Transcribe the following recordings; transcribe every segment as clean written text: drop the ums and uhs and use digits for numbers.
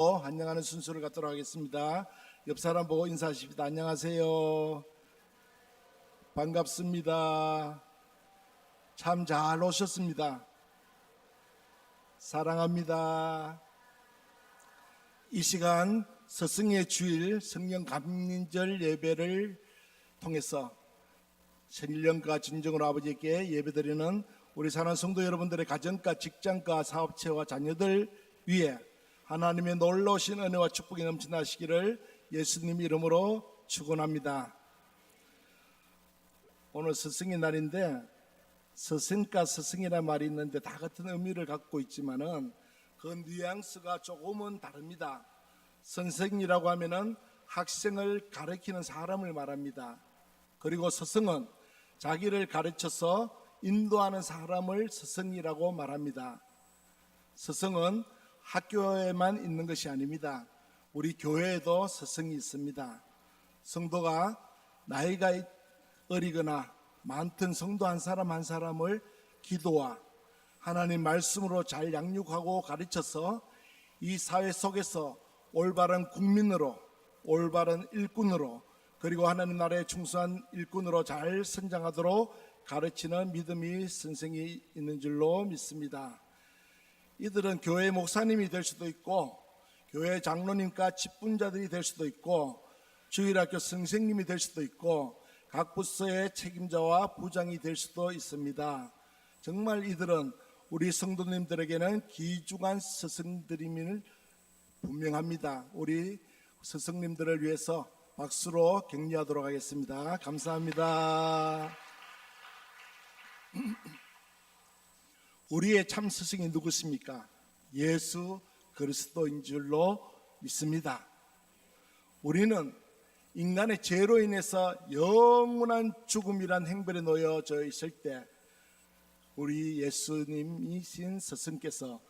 환영하는 순서를 갖도록 하겠습니다. 옆 사람 보고 인사하십시다. 안녕하세요. 반갑습니다. 참 잘 오셨습니다. 사랑합니다. 이 시간 스승의 주일 성령 감린절 예배를 통해서 신령과 진정으로 아버지께 예배드리는 우리 사랑하는 성도 여러분들의 가정과 직장과 사업체와 자녀들 위해 하나님의 놀라우신 은혜와 축복이 넘쳐나시기를 예수님 이름으로 축원합니다. 오늘 스승의 날인데 스승과 스승이라는 말이 있는데 다 같은 의미를 갖고 있지만은 그 뉘앙스가 조금은 다릅니다. 선생이라고 하면은 학생을 가르치는 사람을 말합니다. 그리고 스승은 자기를 가르쳐서 인도하는 사람을 스승이라고 말합니다. 스승은 학교에만 있는 것이 아닙니다. 우리 교회에도 스승이 있습니다. 성도가 나이가 어리거나 많든 성도 한 사람 한 사람을 기도와 하나님 말씀으로 잘 양육하고 가르쳐서 이 사회 속에서 올바른 국민으로, 올바른 일꾼으로, 그리고 하나님 나라에 충성한 일꾼으로 잘 성장하도록 가르치는 믿음이 선생이 있는 줄로 믿습니다. 이들은 교회 목사님이 될 수도 있고 교회 장로님과 직분자들이 될 수도 있고 주일학교 선생님이 될 수도 있고 각 부서의 책임자와 부장이 될 수도 있습니다. 정말 이들은 우리 성도님들에게는 귀중한 스승들임을 분명합니다. 우리 스승님들을 위해서 박수로 격려하도록 하겠습니다. 감사합니다. 우리의 참 스승이 누구십니까? 예수 그리스도인 줄로 믿습니다. 우리는 인간의 죄로 인해서 영원한 죽음이란 행벌에 놓여져 있을 때 우리 예수님이신 스승께서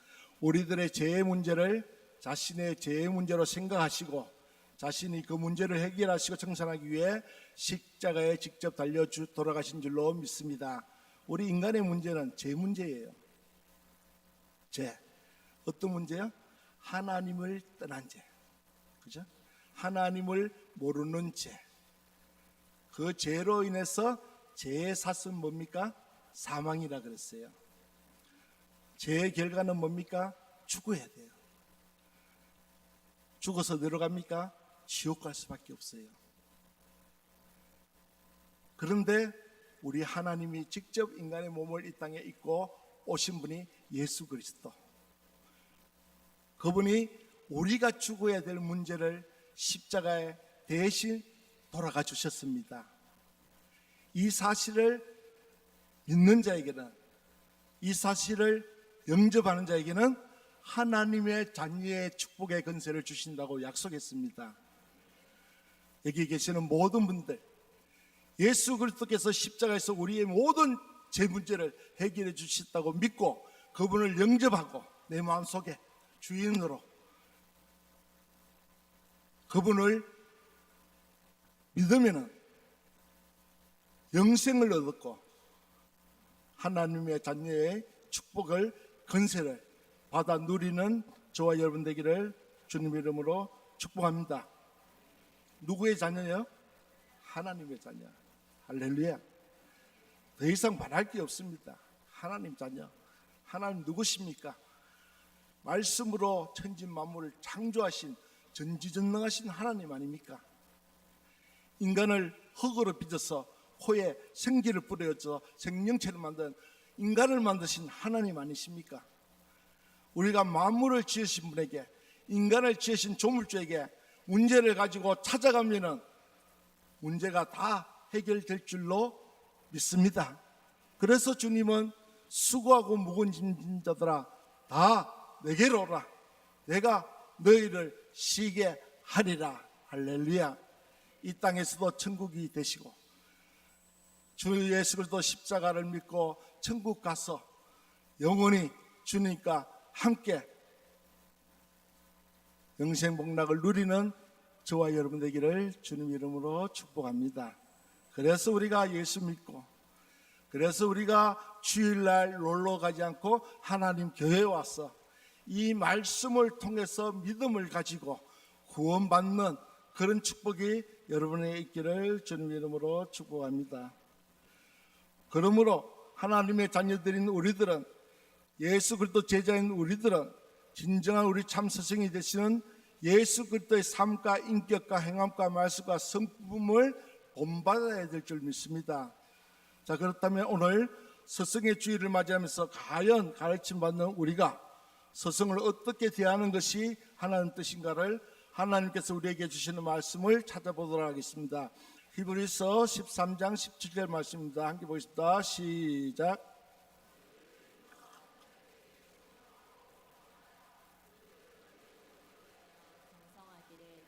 우리들의 죄의 문제를 자신의 죄의 문제로 생각하시고 자신이 그 문제를 해결하시고 청산하기 위해 십자가에 직접 달려 돌아가신 줄로 믿습니다. 우리 인간의 문제는 죄 문제예요. 죄. 어떤 문제야? 하나님을 떠난 죄. 그죠? 하나님을 모르는 죄. 그 죄로 인해서 죄의 삭은 뭡니까? 사망이라 그랬어요. 죄의 결과는 뭡니까? 죽어야 돼요. 죽어서 내려갑니까? 지옥 갈 수밖에 없어요. 그런데 우리 하나님이 직접 인간의 몸을 이 땅에 입고 오신 분이 예수 그리스도. 그분이 우리가 죽어야 될 문제를 십자가에 대신 돌아가 주셨습니다. 이 사실을 믿는 자에게는, 이 사실을 영접하는 자에게는 하나님의 자녀의 축복의 권세를 주신다고 약속했습니다. 여기 계시는 모든 분들, 예수 그리스도께서 십자가에서 우리의 모든 죄 문제를 해결해 주셨다고 믿고 그분을 영접하고 내 마음속에 주인으로 그분을 믿으면 영생을 얻었고 하나님의 자녀의 축복을 권세를 받아 누리는 저와 여러분 되기를 주님 이름으로 축복합니다. 누구의 자녀요? 하나님의 자녀. 할렐루야. 더 이상 바랄 게 없습니다. 하나님 자녀. 하나님 누구십니까? 말씀으로 천지 만물을 창조하신 전지전능하신 하나님 아닙니까? 인간을 흙으로 빚어서 코에 생기를 뿌려서 생명체를 만든 인간을 만드신 하나님 아니십니까? 우리가 만물을 지으신 분에게, 인간을 지으신 조물주에게 문제를 가지고 찾아가면은 문제가 다 해결될 줄로 믿습니다. 그래서 주님은 수고하고 무거운 짐진 자들아 다 내게로 오라. 내가 너희를 쉬게 하리라. 할렐루야. 이 땅에서도 천국이 되시고 주 예수 그리스도 십자가를 믿고 천국 가서 영원히 주님과 함께 영생 복락을 누리는 저와 여러분 되기를 주님 이름으로 축복합니다. 그래서 우리가 예수 믿고, 그래서 우리가 주일날 놀러 가지 않고 하나님 교회에 와서 이 말씀을 통해서 믿음을 가지고 구원받는 그런 축복이 여러분에게 있기를 주님 이름으로 축복합니다. 그러므로 하나님의 자녀들인 우리들은, 예수 그리스도 제자인 우리들은 진정한 우리 참 스승이 되시는 예수 그리스도의 삶과 인격과 행함과 말씀과 성품을 본받아야 될 줄 믿습니다. 자, 그렇다면 오늘 스승의 주일을 맞이하면서 과연 가르침받는 우리가 스승을 어떻게 대하는 것이 하나님 뜻인가를 하나님께서 우리에게 주시는 말씀을 찾아보도록 하겠습니다. 히브리서 13장 17절 말씀입니다. 함께 보겠습니다. 시작. 정성하기를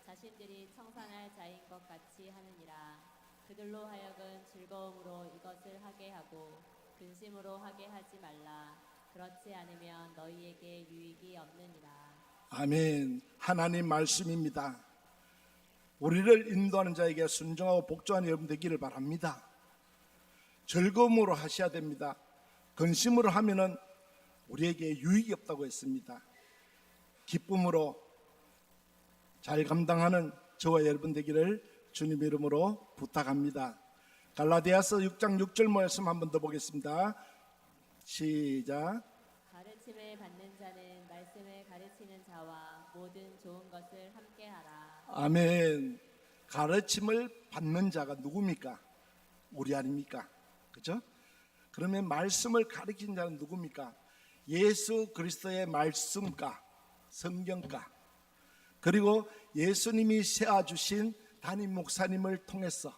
자신들이 청산할 자인 것 같이 하느니라. 그들로 하여금 즐거움으로 이것을 하게 하고 근심으로 하게 하지 말라. 그렇지 않으면 너희에게 유익이 없느니라. 아멘. 하나님 말씀입니다. 우리를 인도하는 자에게 순종하고 복종하는 여러분 되기를 바랍니다. 즐거움으로 하셔야 됩니다. 근심으로 하면은 우리에게 유익이 없다고 했습니다. 기쁨으로 잘 감당하는 저와 여러분 되기를 주님 이름으로 부탁합니다. 갈라디아서 6장 6절 말씀 한 번 더 보겠습니다. 시작. 가르침을 받는 자는 말씀을 가르치는 자와 모든 좋은 것을 함께하라. 아멘. 가르침을 받는 자가 누굽니까? 우리 아닙니까? 그죠? 그러면 말씀을 가르치는 자는 누굽니까? 예수 그리스도의 말씀과 성경과, 그리고 예수님이 세워주신 담임 목사님을 통해서,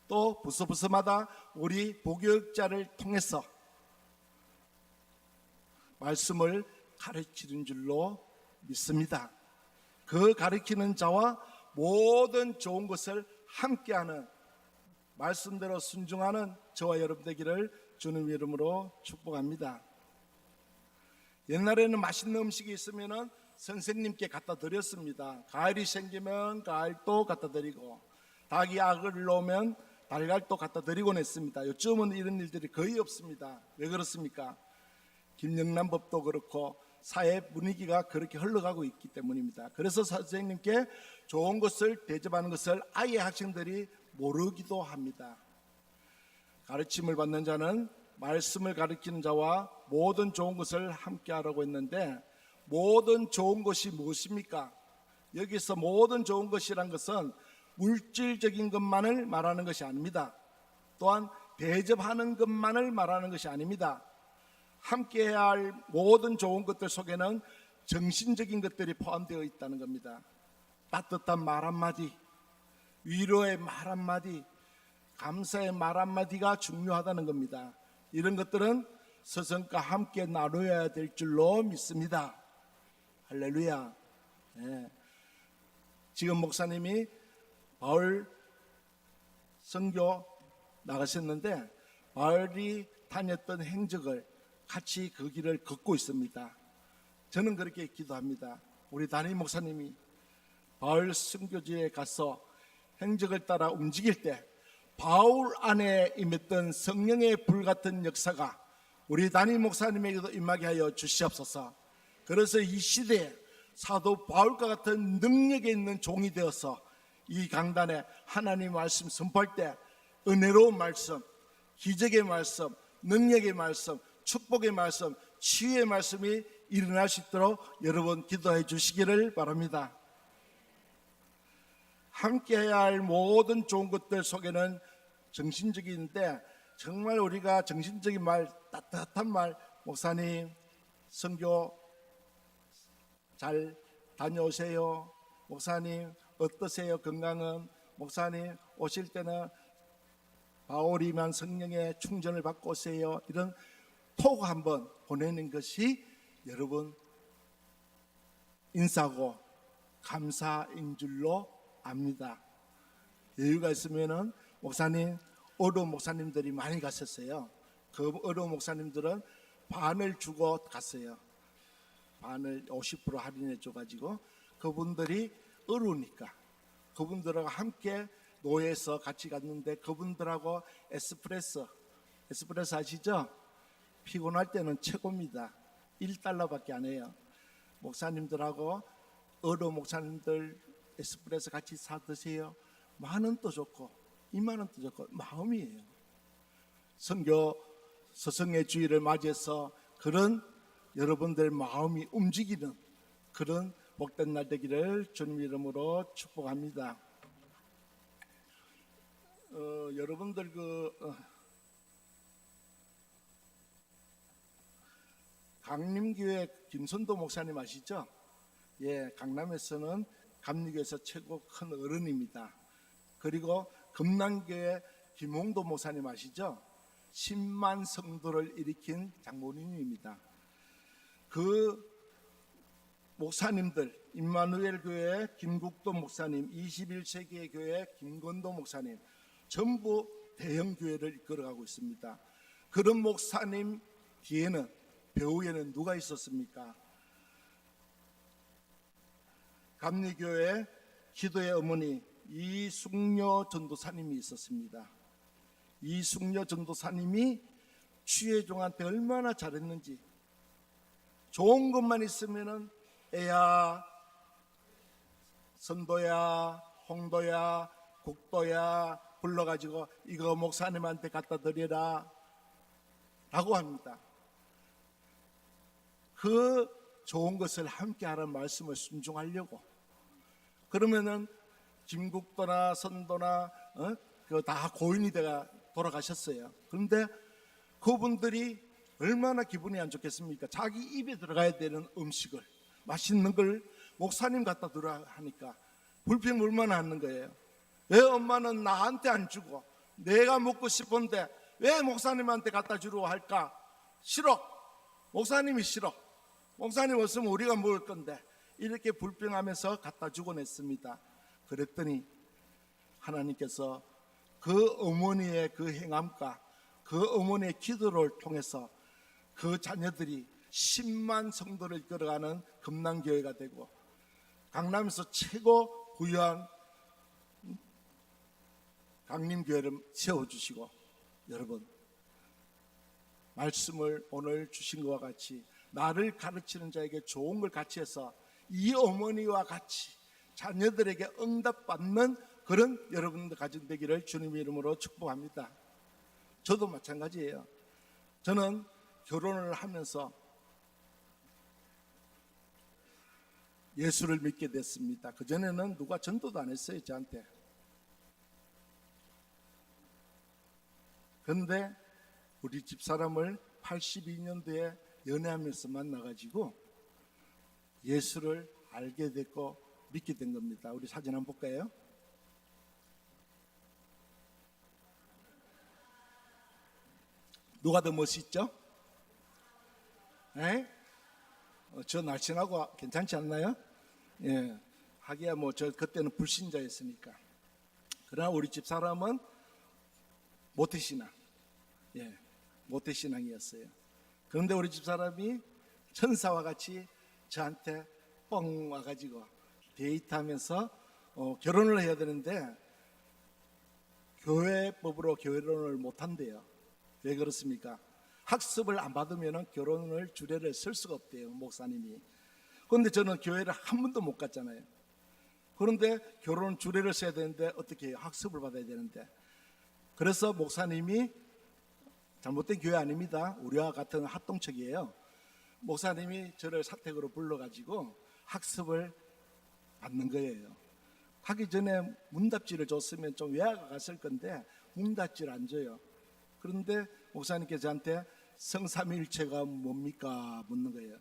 또 부서부서마다 우리 복역자를 통해서 말씀을 가르치는 줄로 믿습니다. 그 가르치는 자와 모든 좋은 것을 함께하는, 말씀대로 순종하는 저와 여러분 되기를 주님 이름으로 축복합니다. 옛날에는 맛있는 음식이 있으면 선생님께 갖다 드렸습니다. 가을이 생기면 가을도 갖다 드리고, 닭이 악을 놓으면 달걀도 갖다 드리곤 했습니다. 요즘은 이런 일들이 거의 없습니다. 왜 그렇습니까? 김영란법도 그렇고 사회 분위기가 그렇게 흘러가고 있기 때문입니다. 그래서 선생님께 좋은 것을 대접하는 것을 아예 학생들이 모르기도 합니다. 가르침을 받는 자는 말씀을 가르치는 자와 모든 좋은 것을 함께 하라고 했는데, 모든 좋은 것이 무엇입니까? 여기서 모든 좋은 것이란 것은 물질적인 것만을 말하는 것이 아닙니다. 또한 대접하는 것만을 말하는 것이 아닙니다. 함께 해야 할 모든 좋은 것들 속에는 정신적인 것들이 포함되어 있다는 겁니다. 따뜻한 말 한마디, 위로의 말 한마디, 감사의 말 한마디가 중요하다는 겁니다. 이런 것들은 스승과 함께 나눠야 될 줄로 믿습니다. 할렐루야. 네. 지금 목사님이 바울 선교 나가셨는데, 바울이 다녔던 행적을 같이 그 길을 걷고 있습니다. 저는 그렇게 기도합니다. 우리 담임 목사님이 바울 선교지에 가서 행적을 따라 움직일 때 바울 안에 임했던 성령의 불같은 역사가 우리 담임 목사님에게도 임하게 하여 주시옵소서. 그래서 이 시대에 사도 바울과 같은 능력에 있는 종이 되어서 이 강단에 하나님 말씀 선포할 때 은혜로운 말씀, 기적의 말씀, 능력의 말씀, 축복의 말씀, 치유의 말씀이 일어날 수 있도록 여러분 기도해 주시기를 바랍니다. 함께 해야 할 모든 좋은 것들 속에는 정신적인데, 정말 우리가 정신적인 말, 따뜻한 말, 목사님 선교 잘 다녀오세요, 목사님 어떠세요, 건강은, 목사님 오실 때는 바울이만 성령의 충전을 받고 오세요, 이런 톡 한번 보내는 것이 여러분 인사고 감사인 줄로 압니다. 여유가 있으면은 목사님, 어려운 목사님들이 많이 갔었어요. 그 어려운 목사님들은 반을 주고 갔어요. 반을 50% 할인해 줘가지고, 그분들이 어려우니까 그분들하고 함께 노예에서 같이 갔는데, 그분들하고 에스프레소 아시죠? 피곤할 때는 최고입니다. $1밖에 안 해요. 목사님들하고 어로 목사님들 에스프레소 같이 사 드세요. 10,000원도 좋고 20,000원도 좋고 마음이에요. 선교 서성의 주일을 맞이해서 그런 여러분들 마음이 움직이는 그런 복된 날 되기를 주님 이름으로 축복합니다. 여러분들 강림교회 김선도 목사님 아시죠? 예, 강남에서는 감리교에서 최고 큰 어른입니다. 그리고 금남교회 김홍도 목사님 아시죠? 10만 성도를 일으킨 장모님입니다. 그 목사님들, 임마누엘 교회 김국도 목사님, 21세기의 교회 김건도 목사님, 전부 대형 교회를 이끌어가고 있습니다. 그런 목사님 뒤에는, 배후에는 누가 있었습니까? 감리교회 기도의 어머니 이숙녀 전도사님이 있었습니다. 이숙녀 전도사님이 취해종한테 얼마나 잘했는지, 좋은 것만 있으면은 애야, 선도야, 홍도야, 국도야 불러가지고 이거 목사님한테 갖다 드려라 라고 합니다. 그 좋은 것을 함께 하라는 말씀을 순종하려고. 그러면은 김국도나 선도나 그 다 고인이 돼가 돌아가셨어요. 그런데 그분들이 얼마나 기분이 안 좋겠습니까? 자기 입에 들어가야 되는 음식을, 맛있는 걸 목사님 갖다 두라 하니까 불평 얼마나 하는 거예요. 왜 엄마는 나한테 안 주고 내가 먹고 싶은데 왜 목사님한테 갖다 주려고 할까? 싫어. 목사님이 싫어. 목사님 없으면 우리가 먹을 건데, 이렇게 불평하면서 갖다 주곤 했습니다. 그랬더니 하나님께서 그 어머니의 그 행함과 그 어머니의 기도를 통해서 그 자녀들이 10만 성도를 이끌어가는 금남교회가 되고 강남에서 최고 부유한 강림교회를 세워주시고, 여러분 말씀을 오늘 주신 것과 같이 나를 가르치는 자에게 좋은 걸 같이 해서 이 어머니와 같이 자녀들에게 응답받는 그런 여러분들 가정 되기를 주님의 이름으로 축복합니다. 저도 마찬가지예요. 저는 결혼을 하면서 예수를 믿게 됐습니다. 그전에는 누가 전도도 안 했어요, 저한테. 그런데 우리 집사람을 82년도에 연애하면서 만나가지고 예수를 알게 됐고 믿게 된 겁니다. 우리 사진 한번 볼까요? 누가 더 멋있죠? 에? 저 날씬하고 괜찮지 않나요? 예, 하기야 뭐 저 그때는 불신자였으니까. 그러나 우리 집사람은 모태신앙, 예, 모태신앙이었어요. 그런데 우리 집사람이 천사와 같이 저한테 뻥 와가지고 데이트하면서 결혼을 해야 되는데 교회법으로 결혼을 못한대요. 왜 그렇습니까? 학습을 안 받으면 결혼을 주례를 쓸 수가 없대요, 목사님이. 그런데 저는 교회를 한 번도 못 갔잖아요. 그런데 결혼 주례를 써야 되는데 어떻게 해요? 학습을 받아야 되는데. 그래서 목사님이, 잘못된 교회 아닙니다, 우리와 같은 합동척이에요, 목사님이 저를 사택으로 불러가지고 학습을 받는 거예요. 하기 전에 문답지를 줬으면 좀 외화가 갔을 건데 문답지를 안 줘요. 그런데 목사님께서 저한테 성삼위일체가 뭡니까 묻는 거예요.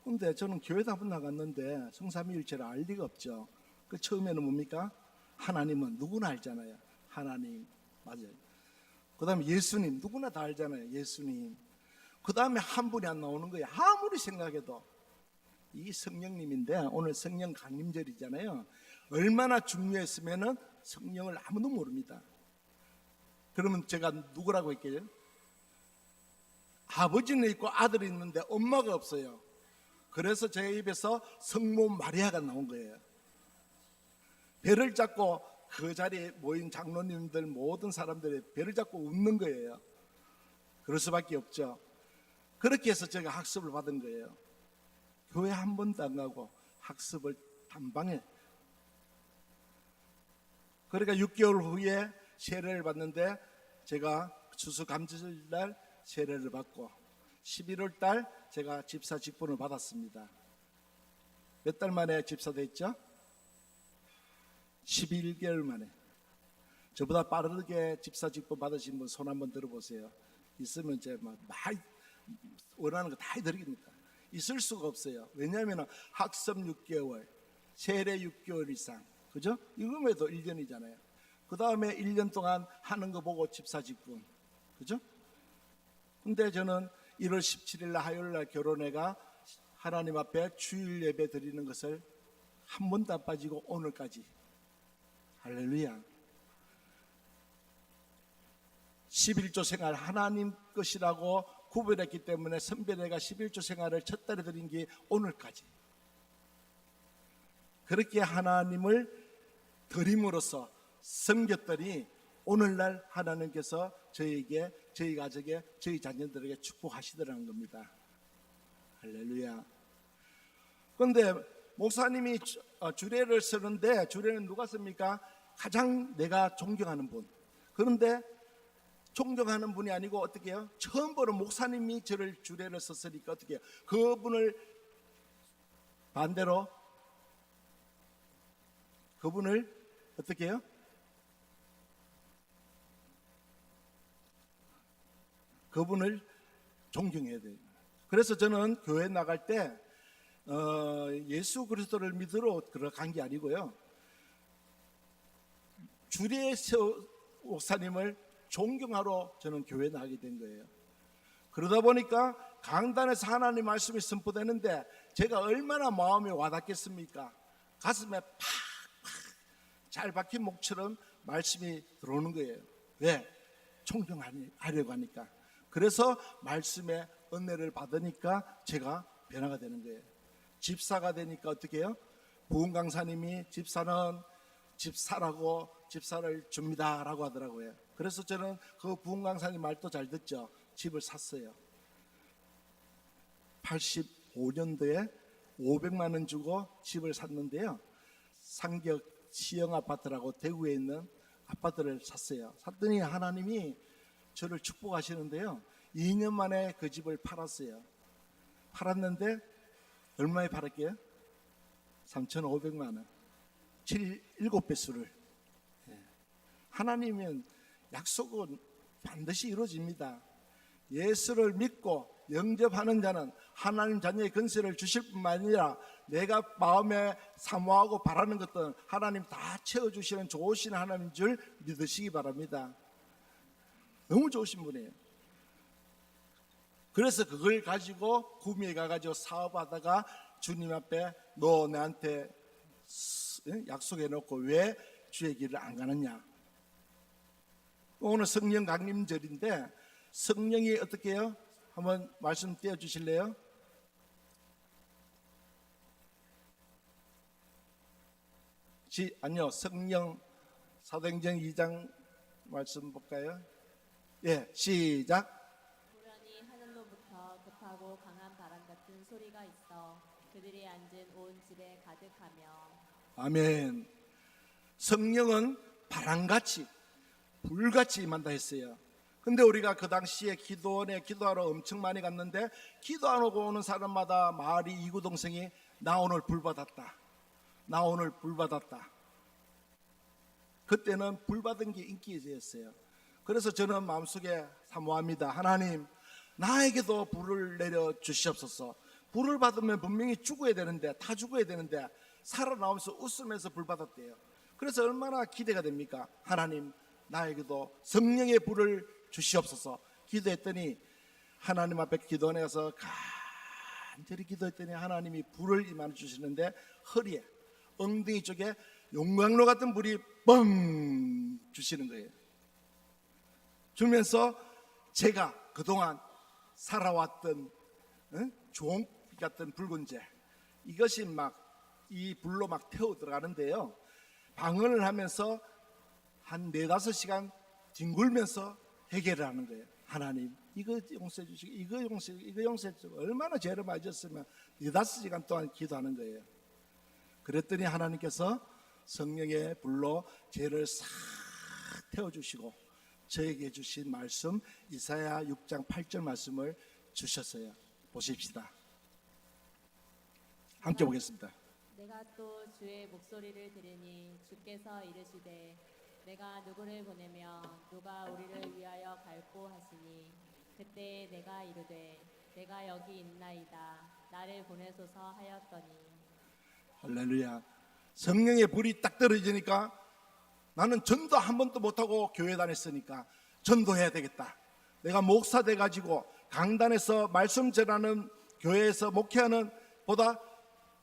근데 저는 교회도 한 번 나갔는데 성삼위일체를 알 리가 없죠. 그 처음에는 뭡니까? 하나님은 누구나 알잖아요. 하나님, 맞아요. 그 다음에 예수님, 누구나 다 알잖아요. 예수님. 그 다음에 한 분이 안 나오는 거예요. 아무리 생각해도. 이 성령님인데 오늘 성령 강림절이잖아요. 얼마나 중요했으면은 성령을 아무도 모릅니다. 그러면 제가 누구라고 했겠어요? 아버지는 있고 아들이 있는데 엄마가 없어요. 그래서 제 입에서 성모 마리아가 나온 거예요. 배를 잡고 그 자리에 모인 장로님들 모든 사람들이 배를 잡고 웃는 거예요. 그럴 수밖에 없죠. 그렇게 해서 제가 학습을 받은 거예요. 교회 한 번도 안 가고 학습을 단방에. 그러니까 6개월 후에 세례를 받는데 제가 추수감사절 세례를 받고 11월 달 제가 집사 직분을 받았습니다. 몇 달 만에 집사 됐죠? 11개월 만에. 저보다 빠르게 집사 직분 받으신 분 손 한번 들어보세요. 있으면 제가 많이 원하는 거 다 해드립니다. 있을 수가 없어요. 왜냐하면 학습 6개월, 세례 6개월 이상, 그죠? 이거에도 1년이잖아요. 그 다음에 1년 동안 하는 거 보고 집사 직분, 그죠? 근데 저는 1월 17일 날 화요일 날 결혼해가 하나님 앞에 주일 예배 드리는 것을 한 번도 안 빠지고 오늘까지. 할렐루야. 11조 생활 하나님 것이라고 구별했기 때문에 선배네가 11조 생활을 첫 달에 드린 게 오늘까지. 그렇게 하나님을 드림으로써 섬겼더니 오늘날 하나님께서 저희에게, 저희 가족에, 저희 자녀들에게 축복하시더라는 겁니다. 할렐루야. 그런데 목사님이 주례를 쓰는데 주례는 누가 씁니까? 가장 내가 존경하는 분. 그런데 존경하는 분이 아니고 어떻게 해요? 처음 보는 목사님이 저를 주례를 썼으니까 어떻게 해요? 그분을 반대로 그분을 어떻게 해요? 그분을 존경해야 돼요. 그래서 저는 교회 나갈 때 예수 그리스도를 믿으러 들어간 게 아니고요, 주례 목사님을 존경하러 저는 교회 나가게 된 거예요. 그러다 보니까 강단에서 하나님 말씀이 선포되는데 제가 얼마나 마음에 와닿겠습니까? 가슴에 팍팍 잘 박힌 목처럼 말씀이 들어오는 거예요. 왜? 존경하려고 하니까. 그래서 말씀의 은혜를 받으니까 제가 변화가 되는 거예요. 집사가 되니까 어떻게 해요? 부흥 강사님이 집사는 집사라고 집사를 줍니다 라고 하더라고요. 그래서 저는 그 부흥 강사님 말도 잘 듣죠. 집을 샀어요. 85년도에 500만 원 주고 집을 샀는데요, 상격 시형 아파트라고 대구에 있는 아파트를 샀어요. 샀더니 하나님이 저를 축복하시는데요, 2년 만에 그 집을 팔았어요. 팔았는데 얼마에 팔았게요? 3,500만 원. 7배수를. 하나님은 약속은 반드시 이루어집니다. 예수를 믿고 영접하는 자는 하나님 자녀의 권세를 주실 뿐만 아니라 내가 마음에 사모하고 바라는 것들은 하나님 다 채워주시는 좋으신 하나님인 줄 믿으시기 바랍니다. 너무 좋으신 분이에요. 그래서 그걸 가지고 구미에 가가지고 사업하다가 주님 앞에 너 나한테 약속해놓고 왜 주의 길을 안 가느냐. 오늘 성령 강림절인데 성령이 어떻게 해요? 한번 말씀 띄워주실래요? 아니요, 성령 사도행전 2장 말씀 볼까요? 예, 시작. 보려니 하늘로부터 급하고 강한 바람 같은 소리가 있어 그들이 앉은 온 집에 가득하며. 아멘. 성령은 바람같이 불같이 임한다 했어요. 근데 우리가 그 당시에 기도원에 기도하러 엄청 많이 갔는데 기도하러 오는 사람마다 마을이 이구동성이 나 오늘 불 받았다, 나 오늘 불 받았다. 그때는 불 받은 게 인기였어요. 그래서 저는 마음속에 사모합니다. 하나님, 나에게도 불을 내려 주시옵소서. 불을 받으면 분명히 죽어야 되는데, 다 죽어야 되는데 살아나오면서 웃으면서 불 받았대요. 그래서 얼마나 기대가 됩니까? 하나님, 나에게도 성령의 불을 주시옵소서. 기도했더니 하나님 앞에 기도원에서 간절히 기도했더니 하나님이 불을 임하여 주시는데 허리에, 엉덩이 쪽에 용광로 같은 불이 뻥 주시는 거예요. 주면서 제가 그동안 살아왔던 종빛 같은 붉은재, 이것이 막 이 불로 막 태워 들어가는데요, 방언을 하면서 한 4-5시간 뒹굴면서 해결을 하는 거예요. 하나님 이거 용서해 주시고 이거 용서해 주시고 이거 용서해 주시고 얼마나 죄를 많이 졌으면 4-5시간 동안 기도하는 거예요. 그랬더니 하나님께서 성령의 불로 죄를 싹 태워주시고 저에게 주신 말씀 이사야 6장 8절 말씀을 주셨어요. 보십시다. 함께 보겠습니다. 내가 또 주의 목소리를 들으니 주께서 이르시되 내가 누구를 보내며 누가 우리를 위하여 갈꼬 하시니 그때 내가 이르되 내가 여기 있나이다 나를 보내소서 하였더니. 할렐루야. 성령의 불이 딱 떨어지니까 나는 전도 한 번도 못하고 교회 다녔으니까 전도해야 되겠다. 내가 목사 돼가지고 강단에서 말씀 전하는 교회에서 목회하는 보다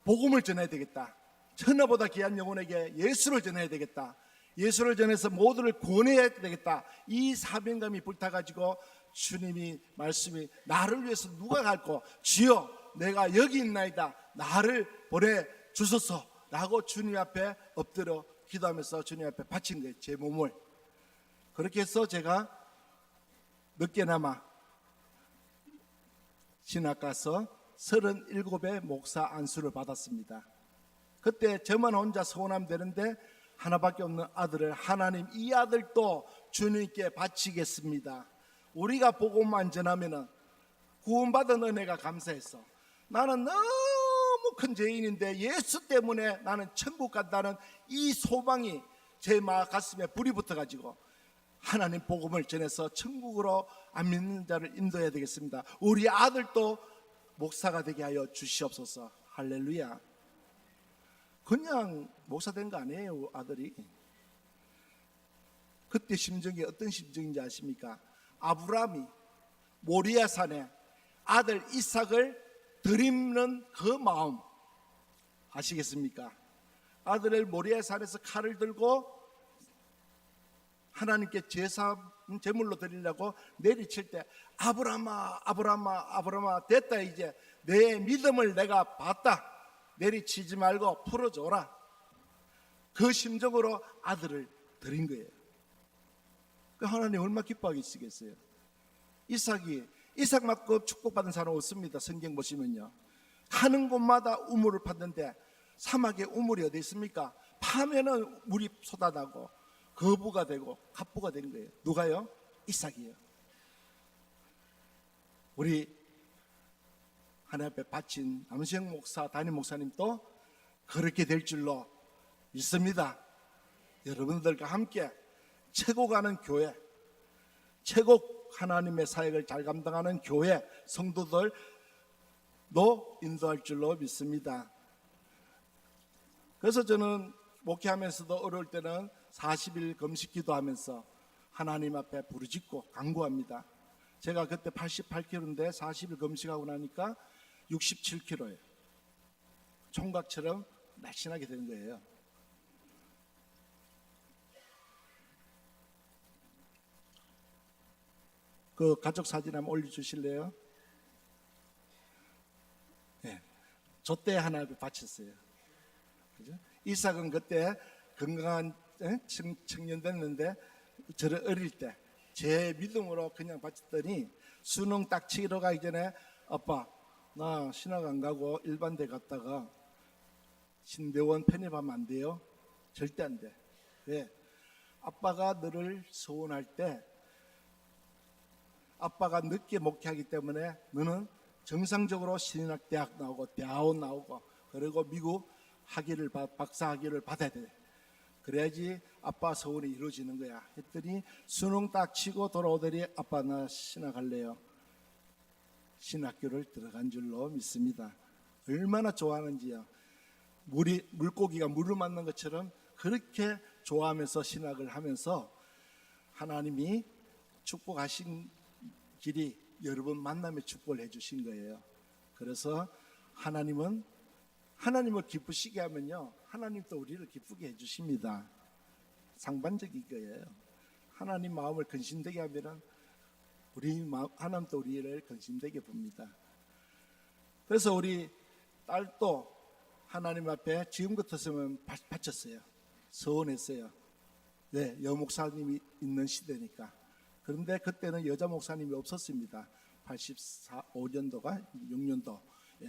복음을 전해야 되겠다. 천하보다 귀한 영혼에게 예수를 전해야 되겠다. 예수를 전해서 모두를 구원해야 되겠다. 이 사명감이 불타가지고 주님이 말씀이 나를 위해서 누가 갈꼬 주여 내가 여기 있나이다 나를 보내주소서 라고 주님 앞에 엎드려 기도하면서 주님 앞에 바친 거예요. 제 몸을. 그렇게 해서 제가 늦게나마 신학 가서 37의 목사 안수를 받았습니다. 그때 저만 혼자 서운하면 되는데 하나밖에 없는 아들을 하나님 이 아들도 주님께 바치겠습니다. 우리가 복음만 전하면 구원받은 은혜가 감사했어. 나는 너무 큰 죄인인데 예수 때문에 나는 천국 간다는 이 소망이 제 가슴에 불이 붙어가지고 하나님 복음을 전해서 천국으로 안 믿는 자를 인도해야 되겠습니다. 우리 아들도 목사가 되게 하여 주시옵소서. 할렐루야. 그냥 목사 된 거 아니에요, 아들이. 그때 심정이 어떤 심정인지 아십니까? 아브라함이 모리아 산에 아들 이삭을 드리는 그 마음 아시겠습니까? 아들을 모리아 산에서 칼을 들고 하나님께 제물로 드리려고 내리칠 때 아브라함아 아브라함아 아브라함아 됐다 이제 내 믿음을 내가 봤다 내리치지 말고 풀어줘라. 그 심정으로 아들을 드린 거예요. 그 하나님 얼마나 기뻐하시겠어요. 이삭만큼 축복받은 사람 없습니다. 성경 보시면요. 가는 곳마다 우물을 팠는데 사막에 우물이 어디 있습니까? 파면은 물이 쏟아나고 거부가 되고 갑부가 된 거예요. 누가요? 이삭이요. 우리 하나님 앞에 바친 남수영 목사 담임 목사님도 그렇게 될 줄로 믿습니다. 여러분들과 함께 최고 가는 교회, 최고 하나님의 사역을 잘 감당하는 교회 성도들도 인도할 줄로 믿습니다. 그래서 저는 목회하면서도 어려울 때는 40일 금식 기도하면서 하나님 앞에 부르짖고 간구합니다. 제가 그때 88kg인데 40일 금식하고 나니까 67kg예요. 총각처럼 날씬하게 되는 거예요. 그 가족 사진 한번 올려주실래요? 네. 저 때 하나님께 바쳤어요. 그죠? 이삭은 그때 건강한 청년 됐는데 저를 어릴 때 제 믿음으로 그냥 바쳤더니 수능 딱 치러 가기 전에 아빠 나 신학 안 가고 일반대 갔다가 신대원 편입하면 안 돼요? 절대 안 돼. 왜? 아빠가 너를 소원할 때 아빠가 늦게 목회하기 때문에 너는 정상적으로 신학대학 나오고 대학원 나오고 그리고 미국 박사 학위를 받아야 돼. 그래야지 아빠 소원이 이루어지는 거야. 했더니 수능 딱 치고 돌아오더니 아빠 나 신학할래요. 신학교를 들어간 줄로 믿습니다. 얼마나 좋아하는지요. 물고기가 물을 맞는 것처럼 그렇게 좋아하면서 신학을 하면서 하나님이 축복하신 길이 여러분 만남의 축복을 해주신 거예요. 그래서 하나님을 기쁘시게 하면요 하나님도 우리를 기쁘게 해주십니다. 상반적인 거예요. 하나님 마음을 근심되게 하면은 하나님도 우리를 근심되게 봅니다. 그래서 우리 딸도 하나님 앞에 지금 같았으면 바쳤어요. 서원했어요. 네, 여목사님이 있는 시대니까 그런데 그때는 여자 목사님이 없었습니다. 85년도가 6년도. 예.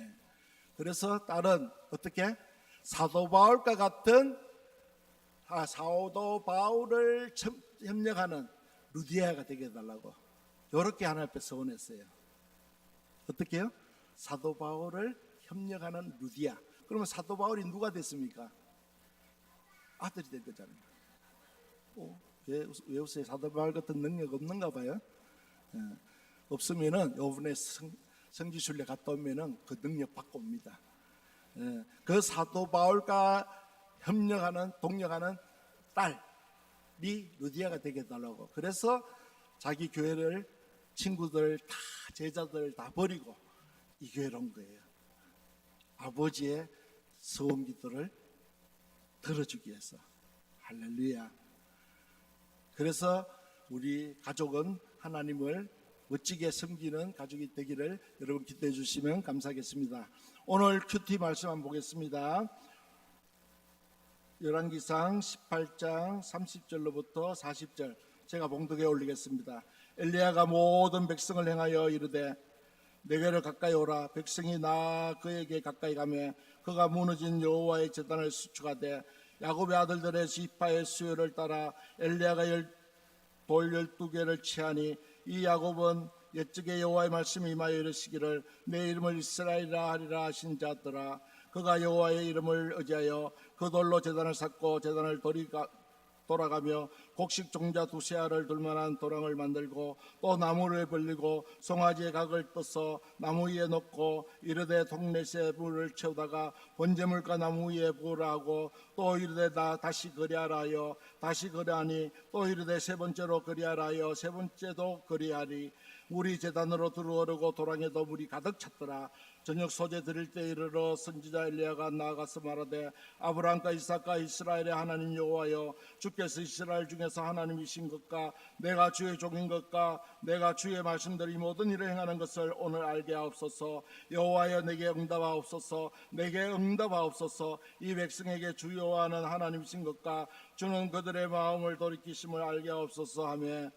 그래서 딸은 어떻게 사도 바울과 같은 사도 바울을 협력하는 루디아가 되게 해달라고 이렇게 하나님 앞에 서원했어요. 어떻게 해요? 사도 바울을 협력하는 루디아. 그러면 사도 바울이 누가 됐습니까? 아들이 된 거잖아요. 왜 웃어요? 사도 바울 같은 능력 없는가 봐요. 예. 없으면은 이번에 성지순례 갔다 오면은 그 능력 받고 옵니다. 예. 그 사도 바울과 협력하는 동력하는 딸이 루디아가 되게 해달라고. 그래서 자기 교회를 친구들 다 제자들 다 버리고 이 교회로 온 거예요. 아버지의 소원 기도를 들어주기 위해서. 할렐루야. 그래서 우리 가족은 하나님을 멋지게 섬기는 가족이 되기를 여러분 기도해 주시면 감사하겠습니다. 오늘 큐티 말씀 한번 보겠습니다. 열왕기상 18장 30절로부터 40절 제가 봉독에 올리겠습니다. 엘리야가 모든 백성을 향하여 이르되 내게로 가까이 오라. 백성이 나 그에게 가까이 가매 그가 무너진 여호와의 제단을 수축하되 야곱의 아들들의 지파의 수요를 따라 엘리야가 돌 12개를 취하니 이 야곱은 옛적에 여호와의 말씀이 임하여 이르시기를 내 이름을 이스라엘이라 하리라 하신 자더라. 그가 여호와의 이름을 의지하여 그 돌로 제단을 쌓고 제단을 돌아가며 곡식 종자 2세알을 둘만한 도랑을 만들고 또 나무를 벌리고 송아지의 각을 떠서 나무 위에 놓고 이르되 동네새 물을 채우다가 번제물과 나무 위에 부으라 하고 또 이르되 다시 그리하라 하여 다시 그리하니 또 이르되 세 번째로 그리하라 하여 세 번째도 그리하리. 물이 제단으로 들어오르고 도랑에도 물이 가득 찼더라. 저녁 소재 드릴 때 이르러 선지자 엘리야가 나아가서 말하되 아브라함과 이삭과 이스라엘의 하나님 여호와여 주께서 이스라엘 중에서 하나님이신 것과 내가 주의 종인 것과 내가 주의 말씀대로 이 모든 일을 행하는 것을 오늘 알게 하옵소서. 여호와여 내게 응답하옵소서. 내게 응답하옵소서. 이 백성에게 주 여호와는 하나님이신 것과 주는 그들의 마음을 돌이키심을 알게 하옵소서 하며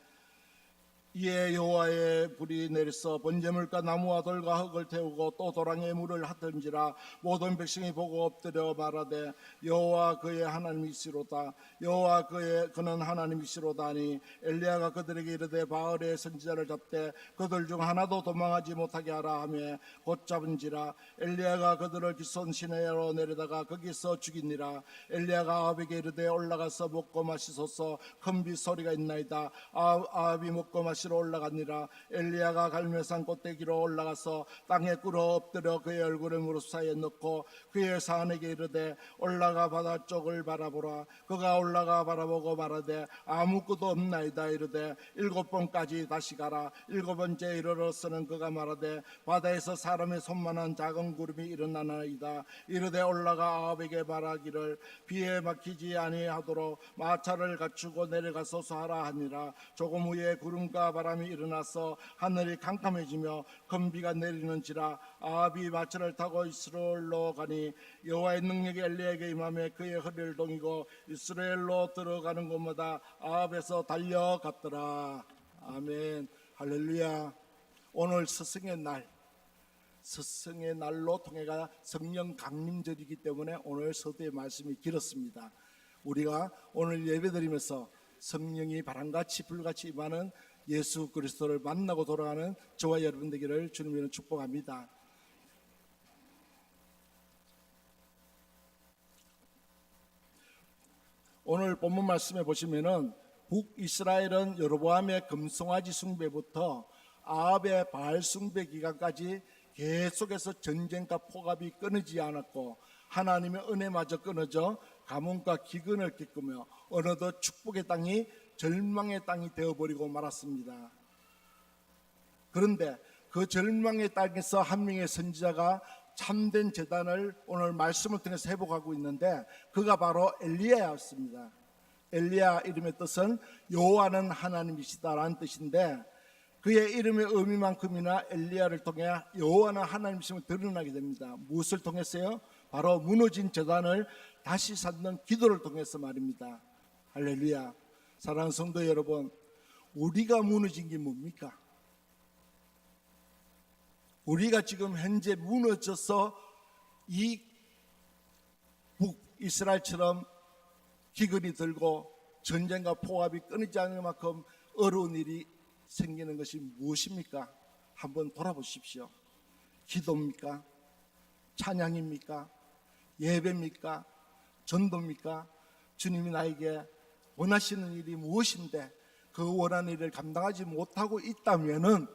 이에 여호와의 불이 내려서 번제물과 나무와 돌과 흙을 태우고 또 도랑에 물을 하던지라. 모든 백성이 보고 엎드려 말하되 여호와 그의 하나님이시로다. 여호와 그는 하나님이시로다 하니 엘리야가 그들에게 이르되 바알의 선지자를 잡되 그들 중 하나도 도망하지 못하게 하라 하며 곧 잡은지라. 엘리야가 그들을 기손 시내로 내려다가 거기서 죽이니라. 엘리야가 아합에게 이르되 올라가서 먹고 마시소서. 큰 빗소리가 있나이다. 아합이 먹고 마시러 올라가니라. 엘리야가 갈멜산 꼭대기로 올라가서 땅에 꿇어 엎드려 그의 얼굴을 무릎 사이에 넣고 그의 사안에게 이르되 올라가 바다 쪽을 바라보라. 그가 올라가 바라보고 말하되 아무것도 없나이다. 이르되 7번까지 다시 가라. 7번째 이르러서는 그가 말하되 바다에서 사람의 손만한 작은 구름이 일어나나이다. 이르되 올라가 아합에게 말하기를 비에 막히지 아니하도록 마차를 갖추고 내려가소서 하라 하니라. 조금 후에 구름과 바람이 일어나서 하늘이 캄캄해지며 큰 비가 내리는지라. 아합이 마차를 타고 이스라엘로 가니 여호와의 능력이 엘리야에게 임하며 그의 허리를 동이고 이스라엘로 들어가는 곳마다 아합에서 달려갔더라. 아멘. 할렐루야. 오늘 스승의 날, 스승의 날로 통해가 성령 강림절이기 때문에 오늘 서두의 말씀이 길었습니다. 우리가 오늘 예배드리면서 성령이 바람같이 불같이 임하는 예수 그리스도를 만나고 돌아가는 저와 여러분 되기를 주님으로 축복합니다. 오늘 본문 말씀에 보시면은 북이스라엘은 여로보암의 금송아지 숭배부터 아합의 바알 숭배 기간까지 계속해서 전쟁과 폭압이 끊이지 않았고 하나님의 은혜마저 끊어져 가뭄과 기근을 겪으며 어느덧 축복의 땅이 절망의 땅이 되어버리고 말았습니다. 그런데 그 절망의 땅에서 한 명의 선지자가 참된 제단을 오늘 말씀을 통해서 회복하고 있는데 그가 바로 엘리야였습니다. 엘리야 이름의 뜻은 여호와는 하나님이시다라는 뜻인데 그의 이름의 의미만큼이나 엘리야를 통해 여호와는 하나님이심을 드러나게 됩니다. 무엇을 통해서요? 바로 무너진 제단을 다시 쌓는 기도를 통해서 말입니다. 할렐루야. 사랑하는 성도 여러분, 우리가 무너진 게 뭡니까? 우리가 지금 현재 무너져서 이 북이스라엘처럼 기근이 들고 전쟁과 포압이 끊이지 않을 만큼 어려운 일이 생기는 것이 무엇입니까? 한번 돌아보십시오. 기도입니까? 찬양입니까? 예배입니까? 전도입니까? 주님이 나에게 원하시는 일이 무엇인데 그 원하는 일을 감당하지 못하고 있다면은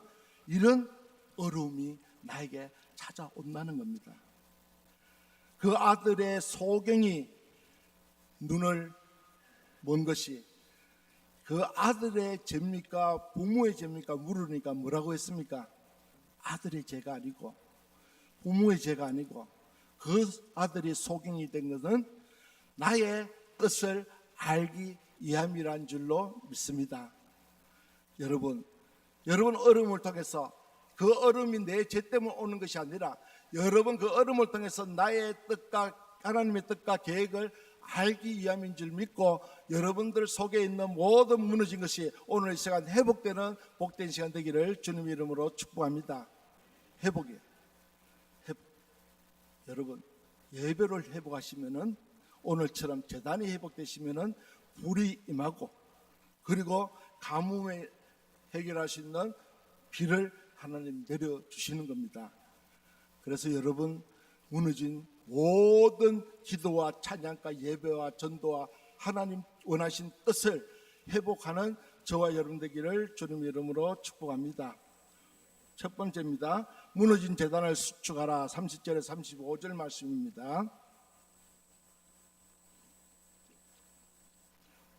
이런 어려움이 나에게 찾아온다는 겁니다. 그 아들의 소경이 눈을 먼 것이 그 아들의 죄입니까? 부모의 죄입니까? 물으니까 뭐라고 했습니까? 아들의 죄가 아니고 부모의 죄가 아니고 그 아들이 소경이 된 것은 나의 뜻을 알기 위함이란 줄로 믿습니다. 여러분 어려움을 통해서 그 어려움이 내 죄 때문에 오는 것이 아니라 여러분 그 어려움을 통해서 나의 뜻과 하나님의 뜻과 계획을 알기 위함인 줄 믿고 여러분들 속에 있는 모든 무너진 것이 오늘 이 시간 회복되는 복된 시간 되기를 주님 이름으로 축복합니다. 회복이에요. 여러분 예배를 회복하시면은 오늘처럼 재단이 회복되시면은 불이 임하고 그리고 가뭄에 해결할 수 있는 비를 하나님 내려주시는 겁니다. 그래서 여러분 무너진 모든 기도와 찬양과 예배와 전도와 하나님 원하신 뜻을 회복하는 저와 여러분 되기를 주님 이름으로 축복합니다. 첫 번째입니다. 무너진 재단을 수축하라. 30절에 35절 말씀입니다.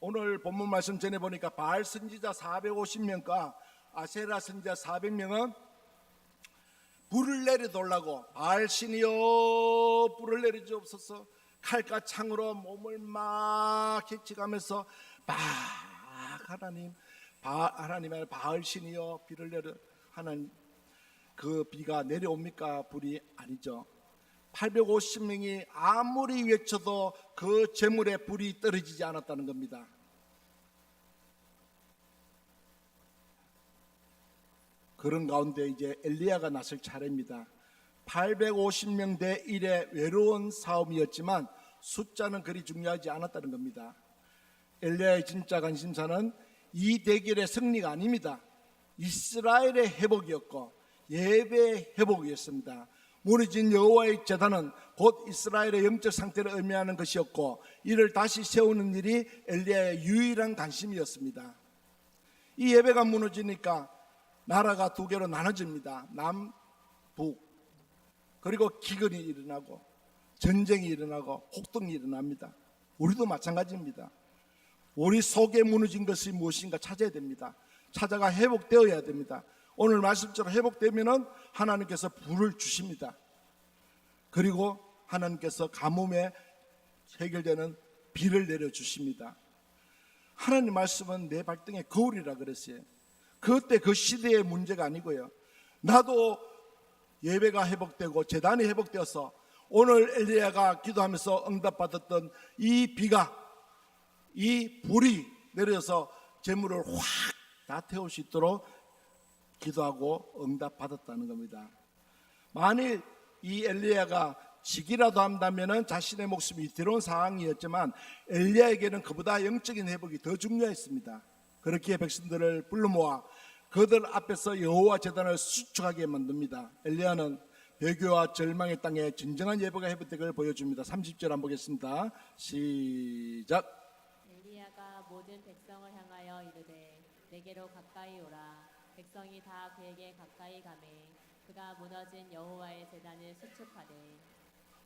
오늘 본문 말씀 전에 보니까 바알 선지자 450명과 아세라 선지자 400명은 불을 내려달라고 바알 신이여 불을 내려주옵소서 칼과 창으로 몸을 막 헤치가면서 막 하나님의 바알 신이여 비를 내려 하나님 그 비가 내려옵니까? 불이 아니죠. 850명이 아무리 외쳐도 그 재물에 불이 떨어지지 않았다는 겁니다. 그런 가운데 이제 엘리야가 나설 차례입니다. 850명 대 1의 외로운 싸움이었지만 숫자는 그리 중요하지 않았다는 겁니다. 엘리야의 진짜 관심사는 이 대결의 승리가 아닙니다. 이스라엘의 회복이었고 예배의 회복이었습니다. 무너진 여호와의 제단은 곧 이스라엘의 영적 상태를 의미하는 것이었고 이를 다시 세우는 일이 엘리야의 유일한 관심이었습니다. 이 예배가 무너지니까 나라가 두 개로 나눠집니다. 남, 북. 그리고 기근이 일어나고 전쟁이 일어나고 혹등이 일어납니다. 우리도 마찬가지입니다. 우리 속에 무너진 것이 무엇인가 찾아야 됩니다. 찾아가 회복되어야 됩니다. 오늘 말씀처럼 회복되면은 하나님께서 불을 주십니다. 그리고 하나님께서 가뭄에 해결되는 비를 내려주십니다. 하나님 말씀은 내 발등에 거울이라 그랬어요. 그때 그 시대의 문제가 아니고요. 나도 예배가 회복되고 재단이 회복되어서 오늘 엘리야가 기도하면서 응답받았던 이 비가 이 불이 내려서 재물을 확 다 태울 수 있도록 기도하고 응답받았다는 겁니다. 만일 이 엘리야가 지기라도 한다면 자신의 목숨이 뒤로운 상황이었지만 엘리야에게는 그보다 영적인 회복이 더 중요했습니다. 그렇기에 백성들을 불러 모아 그들 앞에서 여호와 제단을 수축하게 만듭니다. 엘리야는 배교와 절망의 땅에 진정한 예배가 회복되기를 보여줍니다. 30절 한번 보겠습니다. 시작. 엘리야가 모든 백성을 향하여 이르되 내게로 가까이 오라. 백성이 다 그에게 가까이 가매 그가 무너진 여호와의 제단을 수축하되.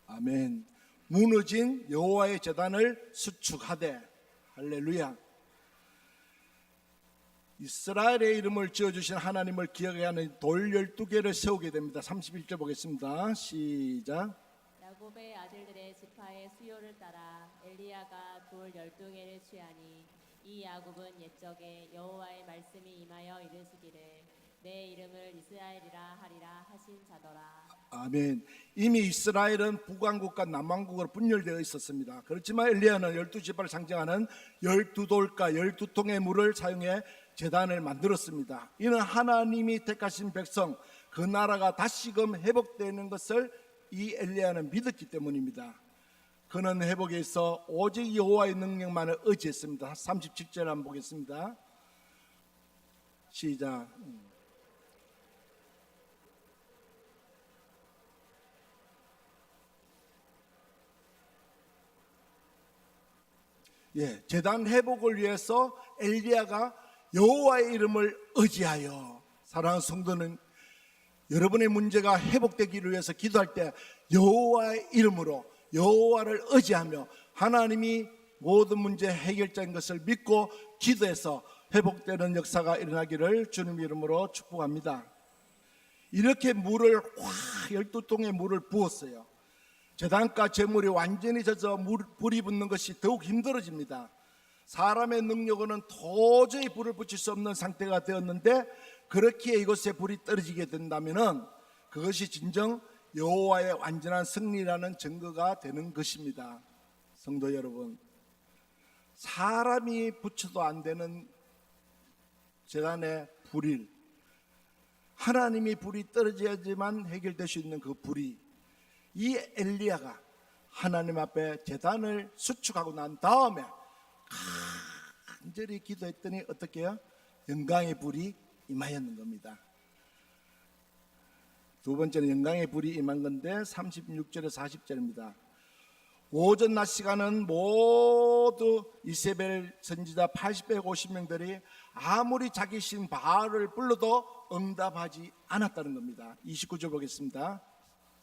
아멘. 무너진 여호와의 제단을 수축하되. 할렐루야. 이스라엘의 이름을 지어주신 하나님을 기억해야 하는 돌 12개를 세우게 됩니다. 31절 보겠습니다. 시작. 야곱의 아들들의 지파의 수요를 따라 엘리야가 돌 12개를 취하니 이 야곱은 옛적에 여호와의 말씀이 임하여 이르시기를 내 이름을 이스라엘이라 하리라 하신 자더라. 아멘. 이미 이스라엘은 북왕국과 남왕국으로 분열되어 있었습니다. 그렇지만 엘리야는 12지파를 상징하는 12돌과 12통의 물을 사용해 제단을 만들었습니다. 이는 하나님이 택하신 백성, 그 나라가 다시금 회복되는 것을 이 엘리야는 믿었기 때문입니다. 그는 회복에 있어 오직 여호와의 능력만을 의지했습니다. 37절 한번 보겠습니다. 시작. 제단 회복을 위해서 엘리야가 여호와의 이름을 의지하여, 사랑하는 성도는 여러분의 문제가 회복되기를 위해서 기도할 때 여호와의 이름으로 여호와를 의지하며 하나님이 모든 문제 해결자인 것을 믿고 기도해서 회복되는 역사가 일어나기를 주님 이름으로 축복합니다. 이렇게 물을 12통의 물을 부었어요. 제단가 제물이 완전히 젖어 불이 붙는 것이 더욱 힘들어집니다. 사람의 능력으로는 도저히 불을 붙일 수 없는 상태가 되었는데, 그렇게 이곳에 불이 떨어지게 된다면 그것이 진정 여호와의 완전한 승리라는 증거가 되는 것입니다. 성도 여러분, 사람이 붙여도 안 되는 제단의 불이, 하나님이 불이 떨어져야지만 해결될 수 있는 그 불이, 이 엘리야가 하나님 앞에 제단을 수축하고 난 다음에 간절히 기도했더니 어떻게 해요? 영광의 불이 임하였는 겁니다. 두 번째는 영광의 불이 임한 건데 36절에서 40절입니다. 오전 낮 시간은 모두 이세벨 선지자 80배 50명들이 아무리 자기 신 바알을 불러도 응답하지 않았다는 겁니다. 29절 보겠습니다.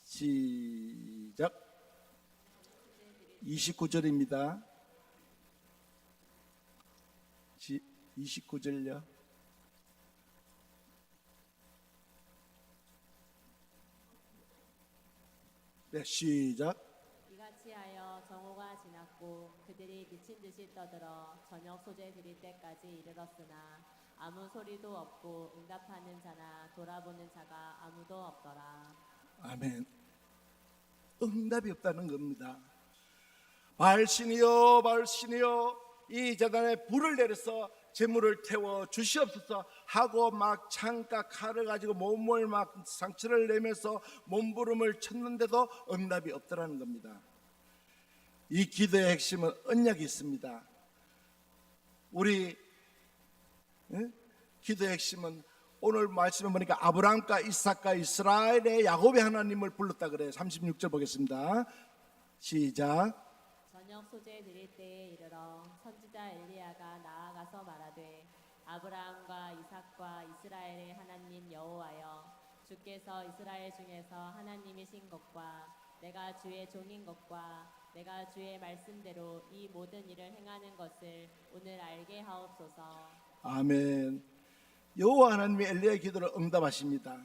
시작. 29절입니다. 29절요. 네, 시작. 이같이 하여 정오가 지났고 그들이 미친 듯이 떠들어 저녁 소재 드릴 때까지 이르렀으나 아무 소리도 없고 응답하는 자나 돌아보는 자가 아무도 없더라. 아멘. 응답이 없다는 겁니다. 바알신이여, 바알신이여, 이 제단에 불을 내려서 재물을 태워 주시옵소서 하고 막 창과 칼을 가지고 몸을 막 상처를 내면서 몸부림을 쳤는데도 응답이 없더라는 겁니다. 이 기도의 핵심은 언약이 있습니다. 우리 기도의 핵심은 오늘 말씀에 보니까 아브라함과 이삭과 이스라엘의 야곱의 하나님을 불렀다 그래요. 36절 보겠습니다. 시작. 저녁 소재 드릴 때에 이르러 선지자 엘리야가 나아가서 말하되 아브라함과 이삭과 이스라엘의 하나님 여호와여, 주께서 이스라엘 중에서 하나님이신 것과 내가 주의 종인 것과 내가 주의 말씀대로 이 모든 일을 행하는 것을 오늘 알게 하옵소서. 아멘. 여호와 하나님이 엘리야의 기도를 응답하십니다.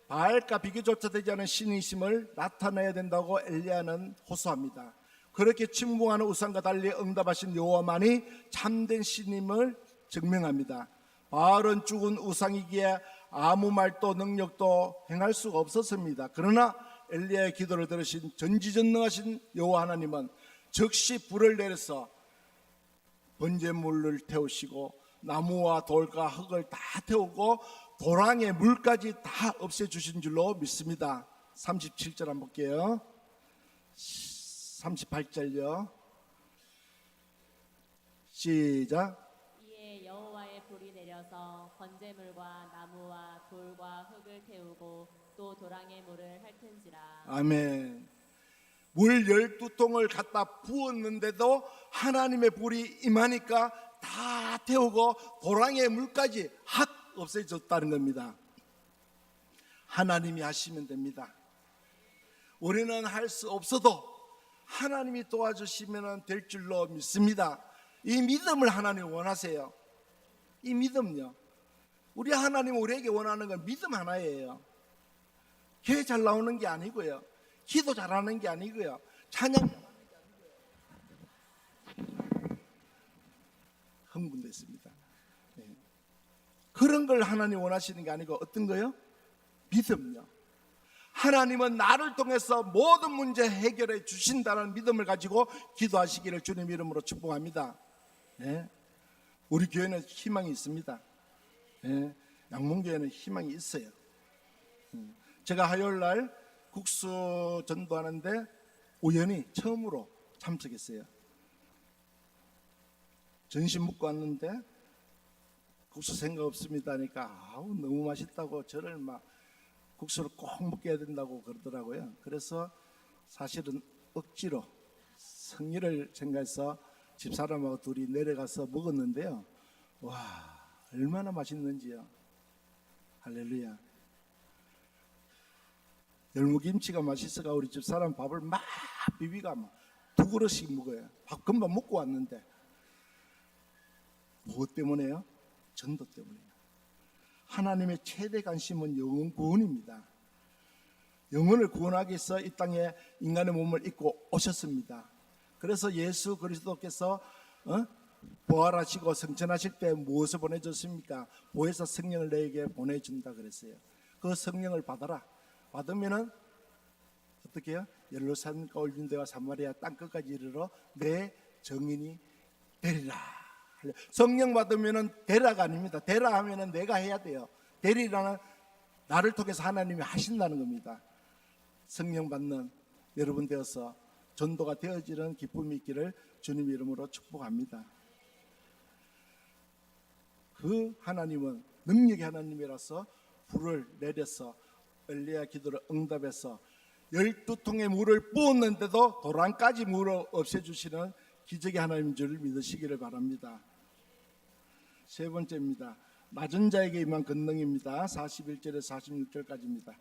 바알과 비교조차 되지 않은 신이심을 나타내야 된다고 엘리야는 호소합니다. 그렇게 침공하는 우상과 달리 응답하신 여호와만이 참된 신임을 증명합니다. 바알은 죽은 우상이기에 아무 말도 능력도 행할 수가 없었습니다. 그러나 엘리야의 기도를 들으신 전지전능하신 여호와 하나님은 즉시 불을 내려서 번제물을 태우시고 나무와 돌과 흙을 다 태우고 도랑의 물까지 다 없애주신 줄로 믿습니다. 37절 한번 볼게요. 38절요. 시작. 이에 여호와의 불이 내려서 번제물과 나무와 돌과 흙을 태우고 또 도랑의 물을 핥은지라. 아멘. 물 12통을 갖다 부었는데도 하나님의 불이 임하니까 다 태우고 도랑의 물까지 확 없애졌다는 겁니다. 하나님이 하시면 됩니다. 우리는 할 수 없어도 하나님이 도와주시면 될 줄로 믿습니다. 이 믿음을 하나님 원하세요. 이 믿음요. 우리 하나님 우리에게 원하는 건 믿음 하나예요. 교회 잘 나오는 게 아니고요. 기도 잘하는 게 아니고요. 찬양 잘하는 게 아니고요. 흥분됐습니다. 네. 그런 걸 하나님 원하시는 게 아니고 어떤 거요? 믿음요. 하나님은 나를 통해서 모든 문제 해결해 주신다는 믿음을 가지고 기도하시기를 주님 이름으로 축복합니다. 네. 우리 교회는 희망이 있습니다. 예, 양문교회는 희망이 있어요. 제가 화요일 날 국수 전도하는데 우연히 처음으로 참석했어요. 전신 묵고 왔는데 국수 생각 없습니다 하니까 아우 너무 맛있다고 저를 막 국수를 꼭 먹게 해야 된다고 그러더라고요. 그래서 사실은 억지로 성의를 생각해서 집사람하고 둘이 내려가서 먹었는데요. 와, 얼마나 맛있는지요. 할렐루야. 열무김치가 맛있어가 우리 집사람 밥을 막 비비가 막 두 그릇씩 먹어요. 밥 금방 먹고 왔는데 무엇 때문에요? 전도 때문이에요. 하나님의 최대 관심은 영혼 구원입니다. 영혼을 구원하기 위해서 이 땅에 인간의 몸을 입고 오셨습니다. 그래서 예수 그리스도께서 부활하시고 성천하실 때 무엇을 보내줬습니까? 보혜사 성령을 너에게 보내준다 그랬어요. 그 성령을 받아라. 받으면은 어떻게 해요? 예루살렘과 올림대와 사마리아 땅끝까지 이르러 내 정인이 되리라. 성령 받으면은 되라가 아닙니다. 되라 하면은 내가 해야 돼요. 되리라는 나를 통해서 하나님이 하신다는 겁니다. 성령 받는 여러분 되어서 전도가 되어지는 기쁨이 있기를 주님 이름으로 축복합니다. 그 하나님은 능력의 하나님이라서 불을 내려서 엘리야 기도를 응답해서 12통의 물을 부었는데도 도랑까지 물을 없애주시는 기적의 하나님인 줄 믿으시기를 바랍니다. 세 번째입니다. 낮은 자에게 임한 권능입니다. 41절에서 46절까지입니다.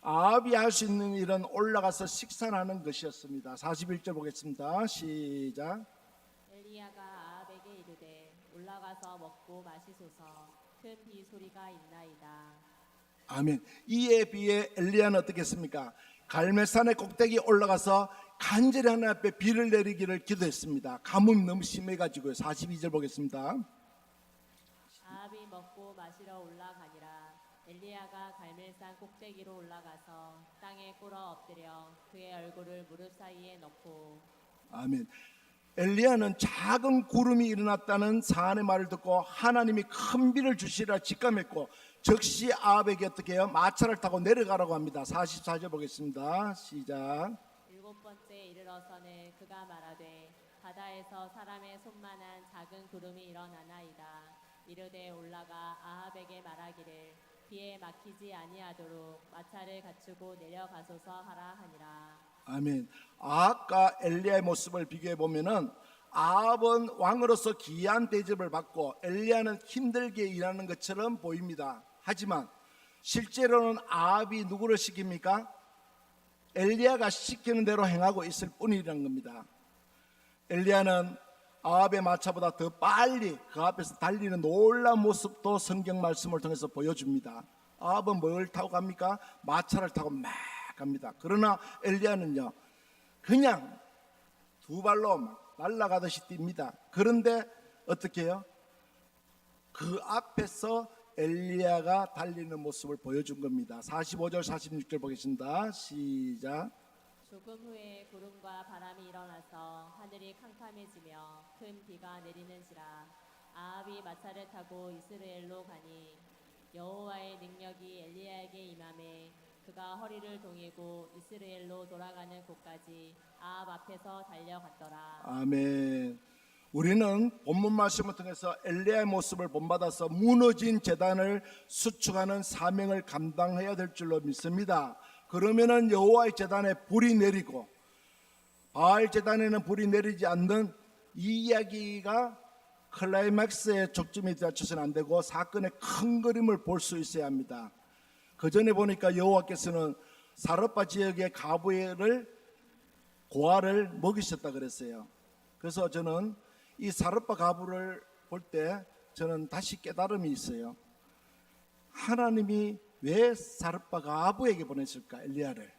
아합이 할 수 있는 일은 올라가서 식사하는 것이었습니다. 41절 보겠습니다. 시작. 엘리야가 아합에게 이르되 올라가서 먹고 마시소서. 큰 비 소리가 있나이다. 아멘. 이에 비해 엘리야는 어떻게 했습니까? 갈멜산의 꼭대기 올라가서 간절히 하나님 앞에 비를 내리기를 기도했습니다. 가뭄이 너무 심해가지고요. 42절 보겠습니다. 아합이 먹고 마시러 올라가니라. 엘리야가 갈멜산 꼭대기로 올라가서 땅에 꿇어 엎드려 그의 얼굴을 무릎 사이에 넣고. 아멘. 엘리야는 작은 구름이 일어났다는 사안의 말을 듣고 하나님이 큰 비를 주시리라 직감했고 즉시 아합에게 어떻게 해요? 마차를 타고 내려가라고 합니다. 44절 보겠습니다. 시작. 일곱 번째 이르러서는 그가 말하되 바다에서 사람의 손만한 작은 구름이 일어나나이다. 이르되 올라가 아합에게 말하기를 비에 막히지 아니하도록 마차를 갖추고 내려가소서 하라 하니라. 아멘. 아합과 엘리야의 모습을 비교해 보면은 아합은 왕으로서 귀한 대접을 받고 엘리야는 힘들게 일하는 것처럼 보입니다. 하지만 실제로는 아합이 누구를 시킵니까? 엘리야가 시키는 대로 행하고 있을 뿐이라는 겁니다. 엘리야는 아합의 마차보다 더 빨리 그 앞에서 달리는 놀라운 모습도 성경 말씀을 통해서 보여줍니다. 아합은 뭘 타고 갑니까? 마차를 타고 막 갑니다. 그러나 엘리야는요 그냥 두 발로 막 날아가듯이 뜁니다. 그런데 어떻게 해요? 그 앞에서 엘리야가 달리는 모습을 보여준 겁니다. 45절 46절 보겠습니다. 시작. 조금 후에 구름과 바람이 일어나서 하늘이 캄캄해지며 큰 비가 내리는지라. 아합이 마차를 타고 이스라엘로 가니 여호와의 능력이 엘리야에게 임하매 그가 허리를 동이고 이스라엘로 돌아가는 곳까지 아합 앞에서 달려갔더라. 아멘. 우리는 본문 말씀을 통해서 엘리야의 모습을 본받아서 무너진 제단을 수축하는 사명을 감당해야 될 줄로 믿습니다. 그러면은 여호와의 제단에 불이 내리고 바알 제단에는 불이 내리지 않는 이 이야기가 클라이맥스의 족점이 되어서는 안 되고 사건의 큰 그림을 볼 수 있어야 합니다. 그 전에 보니까 여호와께서는 사르파 지역의 가부를 고아를 먹이셨다 그랬어요. 그래서 저는 이 사르파 가부를 볼 때 저는 다시 깨달음이 있어요. 하나님이 왜 사르파 가부에게 보냈을까? 엘리야를.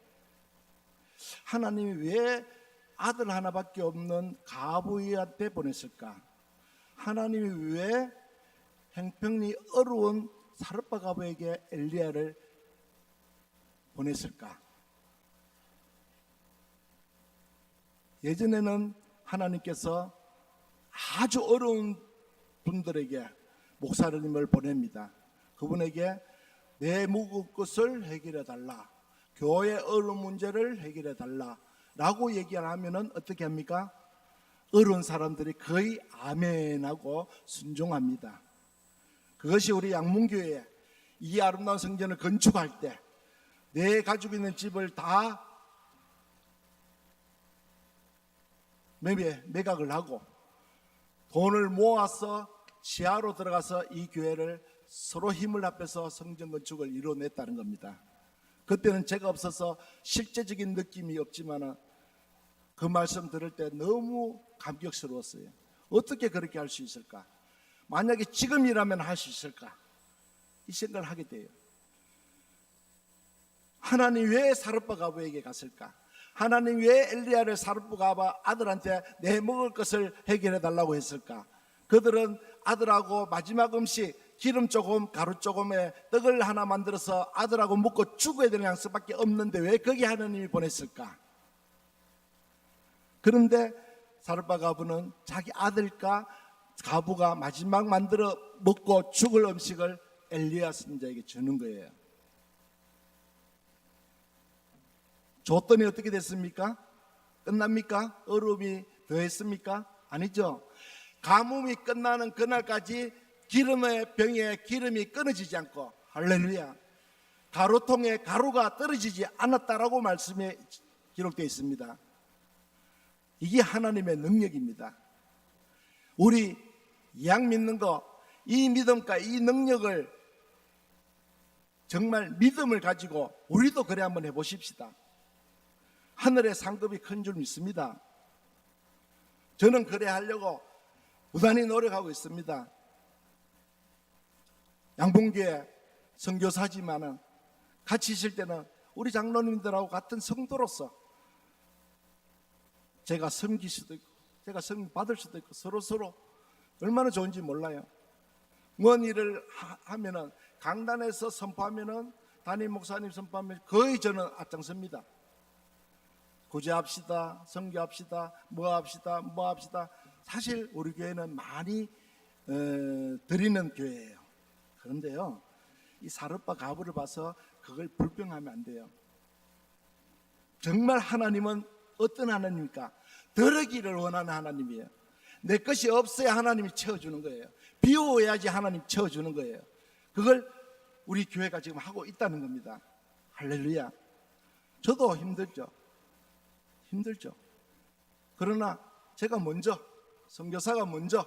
하나님이 왜 아들 하나밖에 없는 가부한테 보냈을까? 하나님이 왜 형편이 어려운 사르파 가부에게 엘리야를 보냈을까? 예전에는 하나님께서 아주 어려운 분들에게 목사님을 보냅니다. 그분에게 내 묵을 것을 해결해 달라, 교회 어려운 문제를 해결해 달라 라고 얘기를 하면은 어떻게 합니까? 어려운 사람들이 거의 아멘하고 순종합니다. 그것이 우리 양문교회 이 아름다운 성전을 건축할 때 내 가지고 있는 집을 다 매각을 하고 돈을 모아서 지하로 들어가서 이 교회를 서로 힘을 합해서 성전 건축을 이뤄냈다는 겁니다. 그때는 제가 없어서 실제적인 느낌이 없지만 그 말씀 들을 때 너무 감격스러웠어요. 어떻게 그렇게 할 수 있을까? 만약에 지금이라면 할 수 있을까? 이 생각을 하게 돼요. 하나님 왜 사르밧 가부에게 갔을까? 하나님 왜 엘리야를 사르밧 가부 아들한테 내 먹을 것을 해결해 달라고 했을까? 그들은 아들하고 마지막 음식 기름 조금 가루 조금에 떡을 하나 만들어서 아들하고 먹고 죽어야 되는 양식밖에 없는데 왜 거기 하나님이 보냈을까? 그런데 사르밧 가부는 자기 아들과 가부가 마지막 만들어 먹고 죽을 음식을 엘리야 선지자에게 주는 거예요. 줬더니 어떻게 됐습니까? 끝납니까? 어려움이 더했습니까? 아니죠. 가뭄이 끝나는 그날까지 기름의 병에 기름이 끊어지지 않고, 할렐루야, 가루통에 가루가 떨어지지 않았다라고 말씀에 기록되어 있습니다. 이게 하나님의 능력입니다. 우리 양 믿는 거, 이 믿음과 이 능력을 정말 믿음을 가지고 우리도 그래 한번 해보십시다. 하늘의 상급이 큰 줄 믿습니다. 저는 그래 하려고 무단히 노력하고 있습니다. 양봉교회 선교사지만은 같이 있을 때는 우리 장로님들하고 같은 성도로서 제가 섬길 수도 있고 제가 섬 받을 수도 있고 서로 얼마나 좋은지 몰라요. 뭔 일을 하면은 강단에서 선포하면은 담임 목사님 선포하면 거의 저는 앞장섭니다. 구제합시다, 선교합시다, 뭐 합시다. 사실 우리 교회는 많이 드리는 교회예요. 그런데요, 이 사르밧 가부를 봐서 그걸 불평하면 안 돼요. 정말 하나님은 어떤 하나님입니까? 더러기를 원하는 하나님이에요. 내 것이 없어야 하나님이 채워주는 거예요. 비워야지 하나님 채워주는 거예요. 그걸 우리 교회가 지금 하고 있다는 겁니다. 할렐루야. 저도 힘들죠. 그러나 제가 먼저, 선교사가 먼저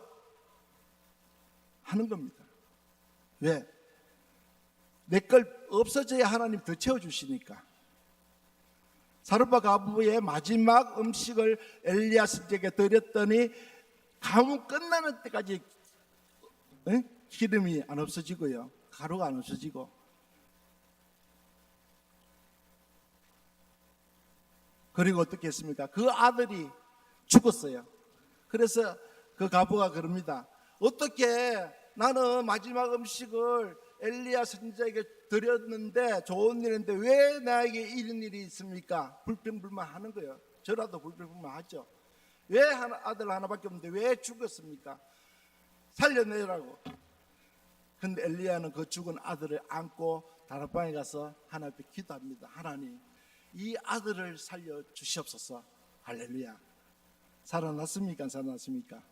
하는 겁니다. 왜? 내 걸 없어져야 하나님 더 채워주시니까. 사르밧 가부의 마지막 음식을 엘리야 선지자에게 드렸더니 가뭄 끝나는 때까지 기름이 안 없어지고요, 가루가 안 없어지고, 그리고 어떻게 했습니까? 그 아들이 죽었어요. 그래서 그 가부가 그럽니다. 어떻게 나는 마지막 음식을 엘리야 선지자에게 드렸는데 좋은 일인데 왜 나에게 이런 일이 있습니까? 불평불만하는 거예요. 저라도 불평불만하죠. 왜 아들 하나밖에 없는데 왜 죽었습니까? 살려내라고. 근데 엘리야는 그 죽은 아들을 안고 다락방에 가서 하나님 앞에 기도합니다. 하나님, 이 아들을 살려 주시옵소서. 할렐루야. 살아났습니까? 안 살아났습니까?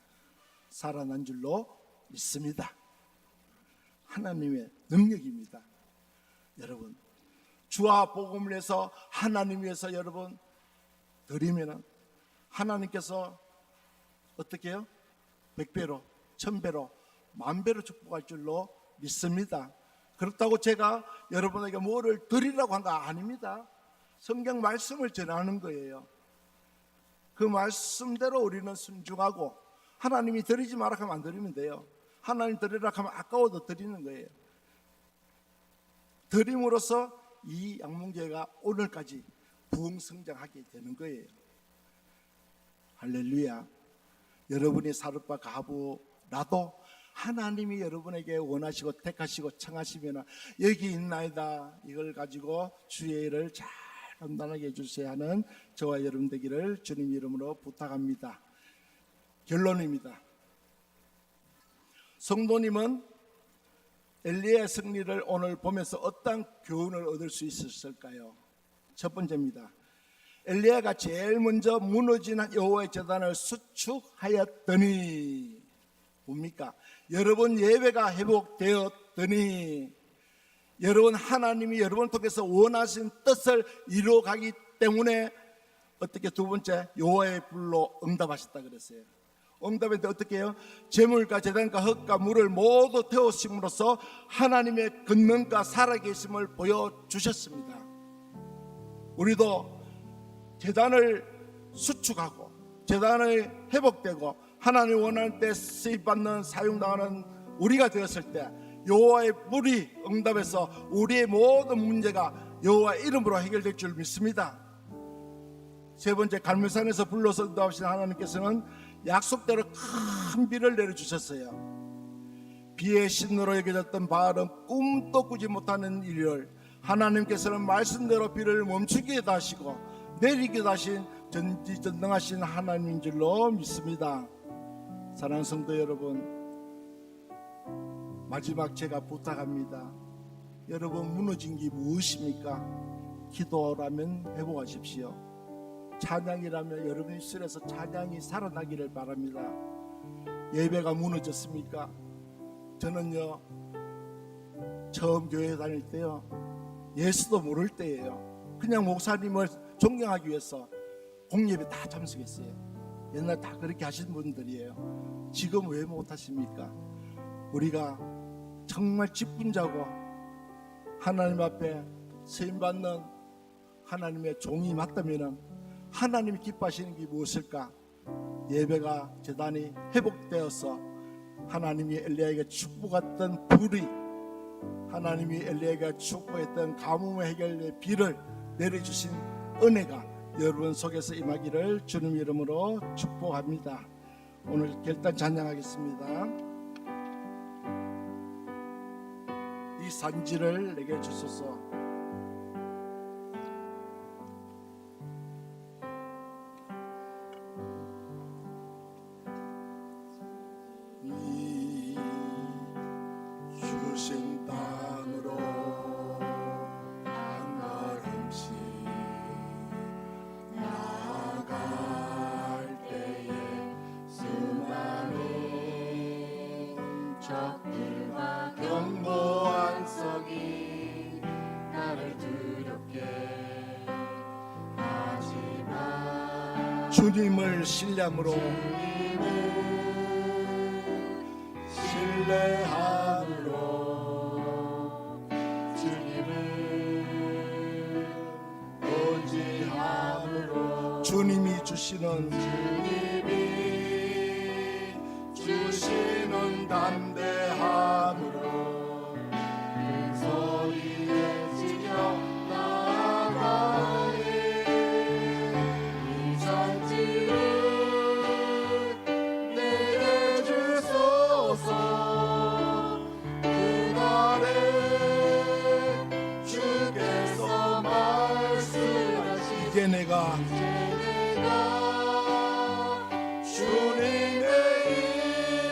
살아난 줄로 믿습니다. 하나님의 능력입니다. 여러분, 주와 복음을 해서 하나님 위해서 여러분 드리면은 하나님께서 어떻게 해요? 100배로, 1000배로, 10,000배로 축복할 줄로 믿습니다. 그렇다고 제가 여러분에게 뭐를 드리라고 한 거 아닙니다. 성경 말씀을 전하는 거예요. 그 말씀대로 우리는 순종하고, 하나님이 드리지 마라 하면 안 드리면 돼요. 하나님 드리라 하면 아까워도 드리는 거예요. 드림으로써 이 양문교회가 오늘까지 부흥성장하게 되는 거예요. 할렐루야. 여러분이 사르밧 가부라도 하나님이 여러분에게 원하시고 택하시고 청하시면 여기 있나이다, 이걸 가지고 주의 일을 잘 감당하게 해주셔야 하는 저와 여러분 되기를 주님 이름으로 부탁합니다. 결론입니다. 성도님은 엘리야의 승리를 오늘 보면서 어떤 교훈을 얻을 수 있었을까요? 첫 번째입니다. 엘리야가 제일 먼저 무너진 여호와의 제단을 수축하였더니, 뭡니까? 여러분 예배가 회복되었더니, 여러분 하나님이 여러분을 통해서 원하신 뜻을 이루어가기 때문에 어떻게 두 번째 여호와의 불로 응답하셨다 그랬어요. 응답했는데 어떻게 해요? 제물과 제단과 흙과 물을 모두 태우심으로써 하나님의 권능과 살아계심을 보여주셨습니다. 우리도 제단을 수축하고 제단을 회복되고 하나님 원하는 때 쓰임받는 사용당하는 우리가 되었을 때 여호와의 불이 응답해서 우리의 모든 문제가 여호와의 이름으로 해결될 줄 믿습니다. 세 번째, 갈멜산에서 불러서 응답하신 하나님께서는 약속대로 큰 비를 내려주셨어요. 비의 신으로 여겨졌던 바알은 꿈도 꾸지 못하는 일을 하나님께서는 말씀대로 비를 멈추게 하시고 내리게 하신 전지전능하신 하나님인 줄로 믿습니다. 사랑하는 성도 여러분, 마지막 제가 부탁합니다. 여러분 무너진 게 무엇입니까? 기도라면 회복하십시오. 찬양이라면 여러분 입술에서 찬양이 살아나기를 바랍니다. 예배가 무너졌습니까? 저는요, 처음 교회 다닐 때요, 예수도 모를 때예요. 그냥 목사님을 존경하기 위해서 공예배 다 참석했어요. 옛날 다 그렇게 하신 분들이에요. 지금 왜 못하십니까? 우리가 정말 직분자고 하나님 앞에 쓰임받는 하나님의 종이 맞다면 하나님이 기뻐하시는 게 무엇일까? 예배가 제단이 회복되어서 하나님이 엘리야에게 축복했던 불이, 하나님이 엘리야에게 축복했던 가뭄의 해결의 비를 내려주신 은혜가 여러분 속에서 임하기를 주님 이름으로 축복합니다. 오늘 결단 찬양하겠습니다. 이 산지를 내게 주소서. 이 주신 땅으로 한 걸음씩 나아갈 때에 수많은 적들과 견고한 성이 나를 두렵게 하지만 주님을 신뢰함으로 신뢰함으로 주님을 의지함으로 주님이 주시는 담대함으로 큰 소리에 지켜 나아가리. 이 산지를 내게 주소서. 그날에 주께서 말씀하신 이제 내가 주님의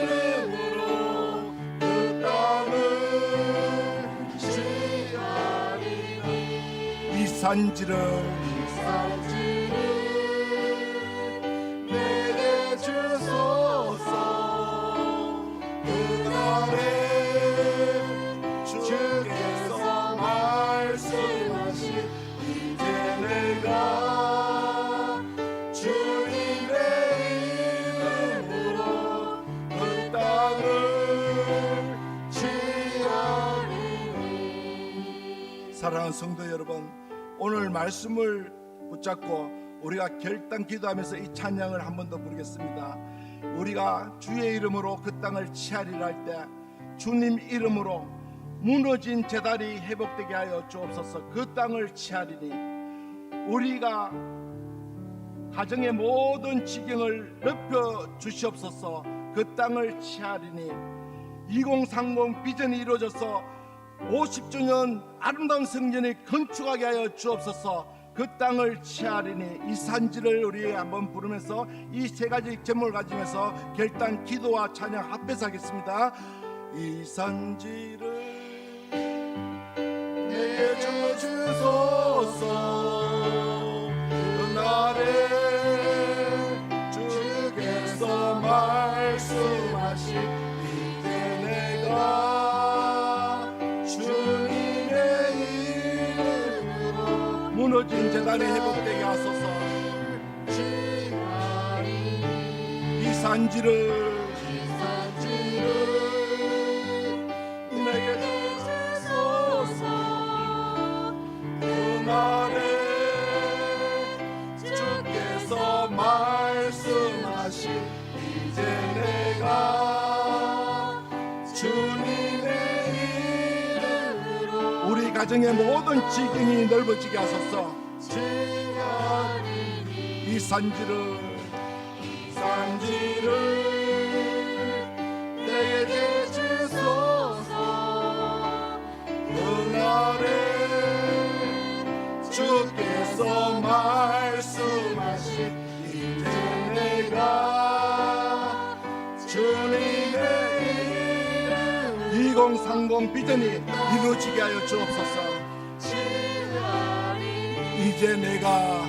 이름으로 그 땅을 취하리니. 이 산지를 내게 주소서. 그날에 주께서 말씀하신 이제 내가 주님의 이름으로 그 땅을 취하리니. 사랑하는 성도 여러분, 오늘 말씀을 붙잡고 우리가 결단 기도하면서 이 찬양을 한 번 더 부르겠습니다. 우리가 주의 이름으로 그 땅을 취하리라 할 때 주님 이름으로 무너진 제단이 회복되게 하여 주옵소서. 그 땅을 취하리니 우리가 가정의 모든 지경을 넓혀 주시옵소서. 그 땅을 취하리니 2030 비전이 이루어져서 50주년 아름다운 성전을 건축하게 하여 주옵소서. 그 그 땅을 취하리니 이 산지를 우리 한번 부르면서 이 세 가지 제목을 가지면서 결단 기도와 찬양 합해서 하겠습니다. 이 산지를 내게 주소서 그날에 주께서 말씀하신 이제 내가 주님의 이름으로 무너진 재단이 회복되게 하소서. 이 산지를 내게 주소서 그날에 주께서 말씀하신 이제 내가 주님의 이름으로 우리 가정의 모든 지경이 넓어지게 하소서. 이 산지를 내게 주소서 그날에 주께서 말씀하신 이제 내가 주님의 이름 2030 비전이 이루어지게 하여 주옵소서. 이제 내가